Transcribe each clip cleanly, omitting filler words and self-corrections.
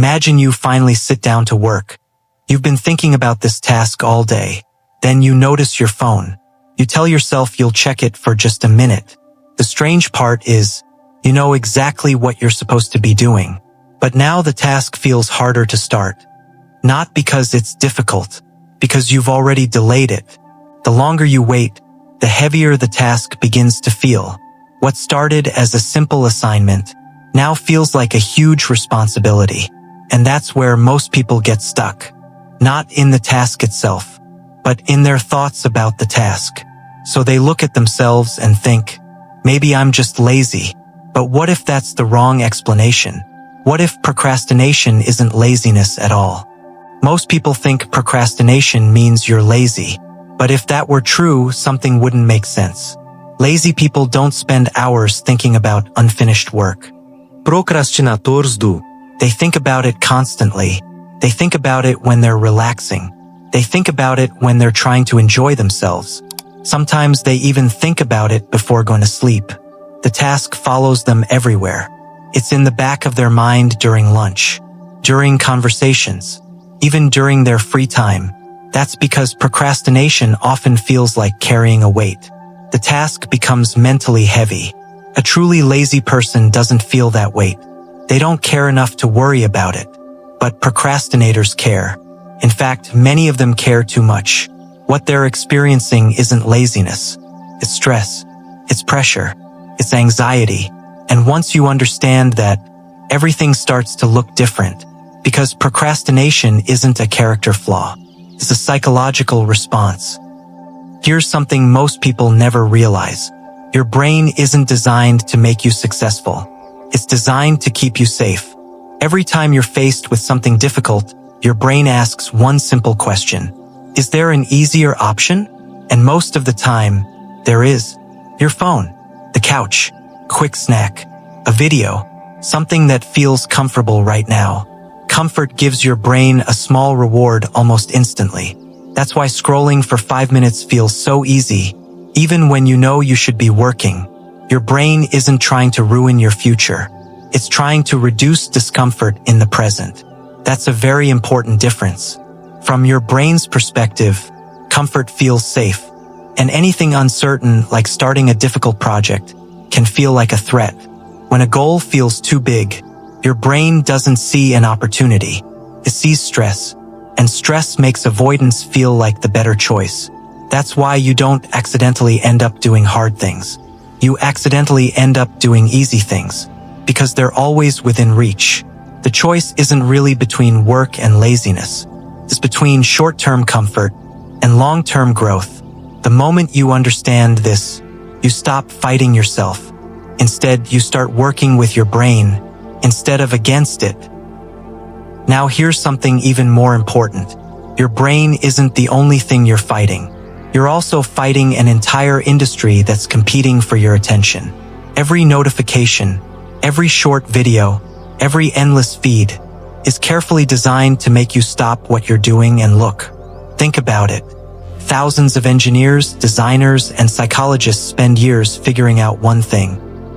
Imagine you finally sit down to work. You've been thinking about this task all day. Then you notice your phone. You tell yourself you'll check it for just a minute. The strange part is, you know exactly what you're supposed to be doing. But now the task feels harder to start. Not because it's difficult, because you've already delayed it. The longer you wait, the heavier the task begins to feel. What started as a simple assignment now feels like a huge responsibility. And that's where most people get stuck. Not in the task itself, but in their thoughts about the task. So they look at themselves and think, maybe I'm just lazy. But what if that's the wrong explanation? What if procrastination isn't laziness at all? Most people think procrastination means you're lazy. But if that were true, something wouldn't make sense. Lazy people don't spend hours thinking about unfinished work. Procrastinators do. They think about it constantly. They think about it when they're relaxing. They think about it when they're trying to enjoy themselves. Sometimes they even think about it before going to sleep. The task follows them everywhere. It's in the back of their mind during lunch, during conversations, even during their free time. That's because procrastination often feels like carrying a weight. The task becomes mentally heavy. A truly lazy person doesn't feel that weight. They don't care enough to worry about it. But procrastinators care. In fact, many of them care too much. What they're experiencing isn't laziness. It's stress. It's pressure. It's anxiety. And once you understand that, everything starts to look different. Because procrastination isn't a character flaw. It's a psychological response. Here's something most people never realize. Your brain isn't designed to make you successful. It's designed to keep you safe. Every time you're faced with something difficult, your brain asks one simple question. Is there an easier option? And most of the time, there is. Your phone, the couch, quick snack, a video, something that feels comfortable right now. Comfort gives your brain a small reward almost instantly. That's why scrolling for 5 minutes feels so easy, even when you know you should be working. Your brain isn't trying to ruin your future. It's trying to reduce discomfort in the present. That's a very important difference. From your brain's perspective, comfort feels safe. And anything uncertain, like starting a difficult project, can feel like a threat. When a goal feels too big, your brain doesn't see an opportunity. It sees stress. And stress makes avoidance feel like the better choice. That's why you don't accidentally end up doing hard things. You accidentally end up doing easy things, because they're always within reach. The choice isn't really between work and laziness. It's between short-term comfort and long-term growth. The moment you understand this, you stop fighting yourself. Instead, you start working with your brain instead of against it. Now here's something even more important. Your brain isn't the only thing you're fighting. You're also fighting an entire industry that's competing for your attention. Every notification, every short video, every endless feed is carefully designed to make you stop what you're doing and look. Think about it. Thousands of engineers, designers, and psychologists spend years figuring out one thing: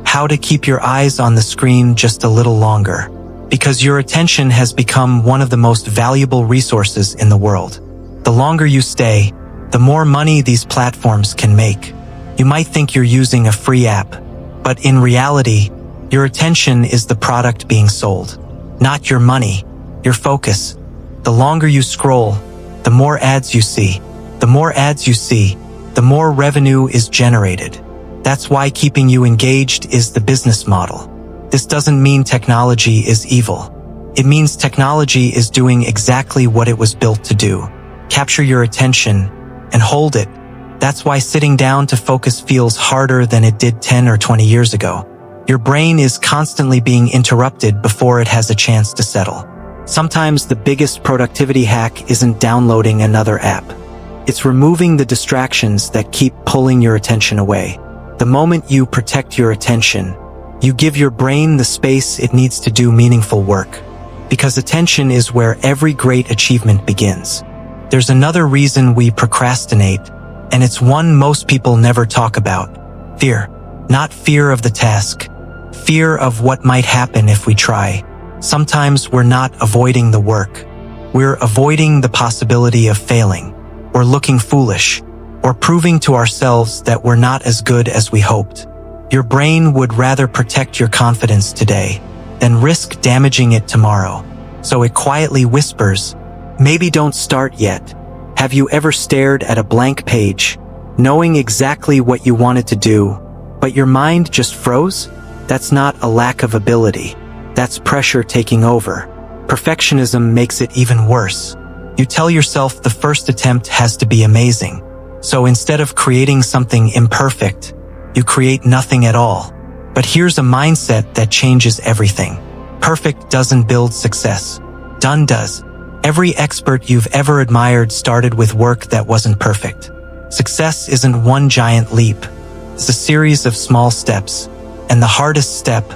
how to keep your eyes on the screen just a little longer. Because your attention has become one of the most valuable resources in the world. The longer you stay, the more money these platforms can make. You might think you're using a free app, but in reality, your attention is the product being sold. Not your money, your focus. The longer you scroll, the more ads you see. The more ads you see, the more revenue is generated. That's why keeping you engaged is the business model. This doesn't mean technology is evil. It means technology is doing exactly what it was built to do. Capture your attention and hold it. That's why sitting down to focus feels harder than it did 10 or 20 years ago. Your brain is constantly being interrupted before it has a chance to settle. Sometimes the biggest productivity hack isn't downloading another app. It's removing the distractions that keep pulling your attention away. The moment you protect your attention, you give your brain the space it needs to do meaningful work. Because attention is where every great achievement begins. There's another reason we procrastinate, and it's one most people never talk about. Fear. Not fear of the task. Fear of what might happen if we try. Sometimes we're not avoiding the work. We're avoiding the possibility of failing, or looking foolish, or proving to ourselves that we're not as good as we hoped. Your brain would rather protect your confidence today than risk damaging it tomorrow. So it quietly whispers, maybe don't start yet. Have you ever stared at a blank page, knowing exactly what you wanted to do, but your mind just froze? That's not a lack of ability. That's pressure taking over. Perfectionism makes it even worse. You tell yourself the first attempt has to be amazing. So instead of creating something imperfect, you create nothing at all. But here's a mindset that changes everything. Perfect doesn't build success. Done does. Every expert you've ever admired started with work that wasn't perfect. Success isn't one giant leap. It's a series of small steps. And the hardest step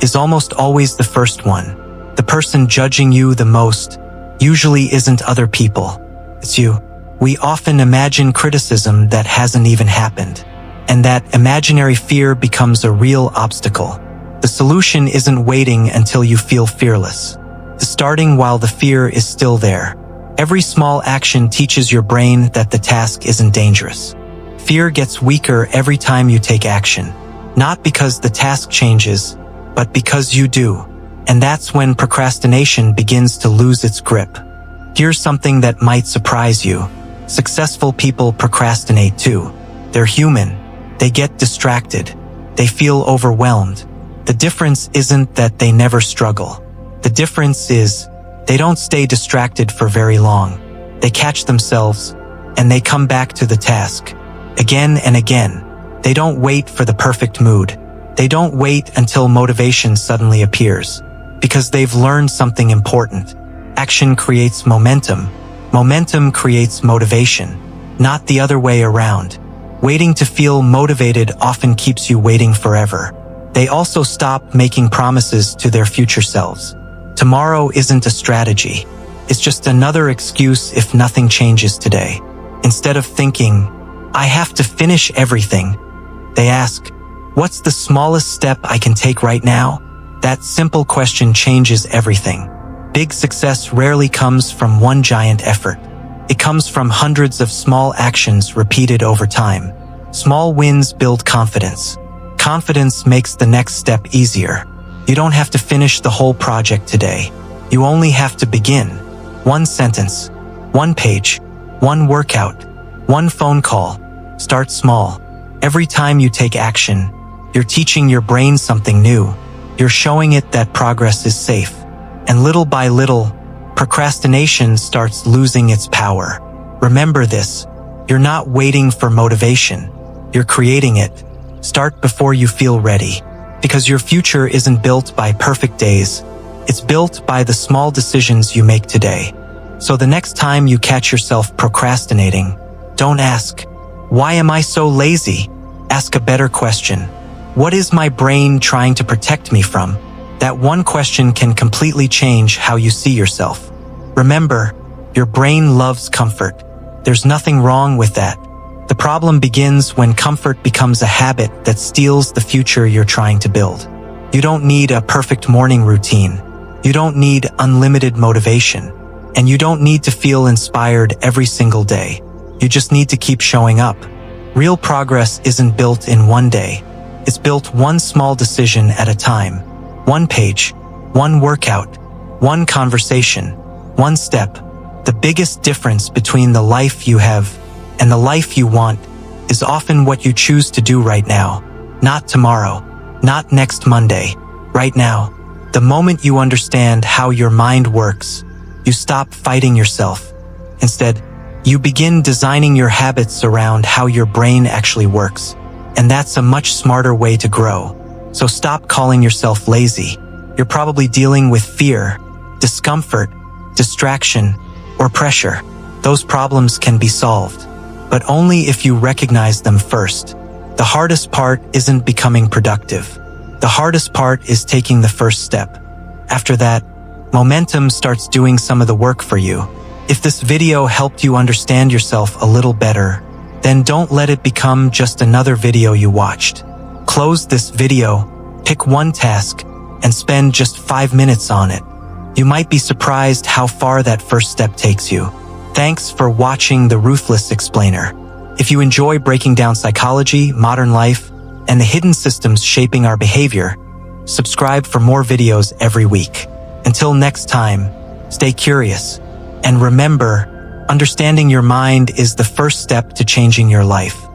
is almost always the first one. The person judging you the most usually isn't other people. It's you. We often imagine criticism that hasn't even happened. And that imaginary fear becomes a real obstacle. The solution isn't waiting until you feel fearless. It's starting while the fear is still there. Every small action teaches your brain that the task isn't dangerous. Fear gets weaker every time you take action. Not because the task changes, but because you do. And that's when procrastination begins to lose its grip. Here's something that might surprise you. Successful people procrastinate too. They're human. They get distracted. They feel overwhelmed. The difference isn't that they never struggle. The difference is they don't stay distracted for very long. They catch themselves and they come back to the task again and again. They don't wait for the perfect mood. They don't wait until motivation suddenly appears, because they've learned something important. Action creates momentum. Momentum creates motivation, not the other way around. Waiting to feel motivated often keeps you waiting forever. They also stop making promises to their future selves. Tomorrow isn't a strategy. It's just another excuse if nothing changes today. Instead of thinking, I have to finish everything, they ask, what's the smallest step I can take right now? That simple question changes everything. Big success rarely comes from one giant effort. It comes from hundreds of small actions repeated over time. Small wins build confidence. Confidence makes the next step easier. You don't have to finish the whole project today. You only have to begin. One sentence, one page, one workout, one phone call. Start small. Every time you take action, you're teaching your brain something new. You're showing it that progress is safe. And little by little, procrastination starts losing its power. Remember this, you're not waiting for motivation. You're creating it. Start before you feel ready. Because your future isn't built by perfect days. It's built by the small decisions you make today. So the next time you catch yourself procrastinating, don't ask, why am I so lazy? Ask a better question. What is my brain trying to protect me from? That one question can completely change how you see yourself. Remember, your brain loves comfort. There's nothing wrong with that. The problem begins when comfort becomes a habit that steals the future you're trying to build. You don't need a perfect morning routine. You don't need unlimited motivation. And you don't need to feel inspired every single day. You just need to keep showing up. Real progress isn't built in one day. It's built one small decision at a time. One page, one workout, one conversation, one step. The biggest difference between the life you have and the life you want is often what you choose to do right now. Not tomorrow, not next Monday, right now. The moment you understand how your mind works, you stop fighting yourself. Instead, you begin designing your habits around how your brain actually works. And that's a much smarter way to grow. So stop calling yourself lazy. You're probably dealing with fear, discomfort, distraction, or pressure. Those problems can be solved, but only if you recognize them first. The hardest part isn't becoming productive. The hardest part is taking the first step. After that, momentum starts doing some of the work for you. If this video helped you understand yourself a little better, then don't let it become just another video you watched. Close this video, pick one task, and spend just 5 minutes on it. You might be surprised how far that first step takes you. Thanks for watching The Ruthless Explainer. If you enjoy breaking down psychology, modern life, and the hidden systems shaping our behavior, subscribe for more videos every week. Until next time, stay curious. And remember, understanding your mind is the first step to changing your life.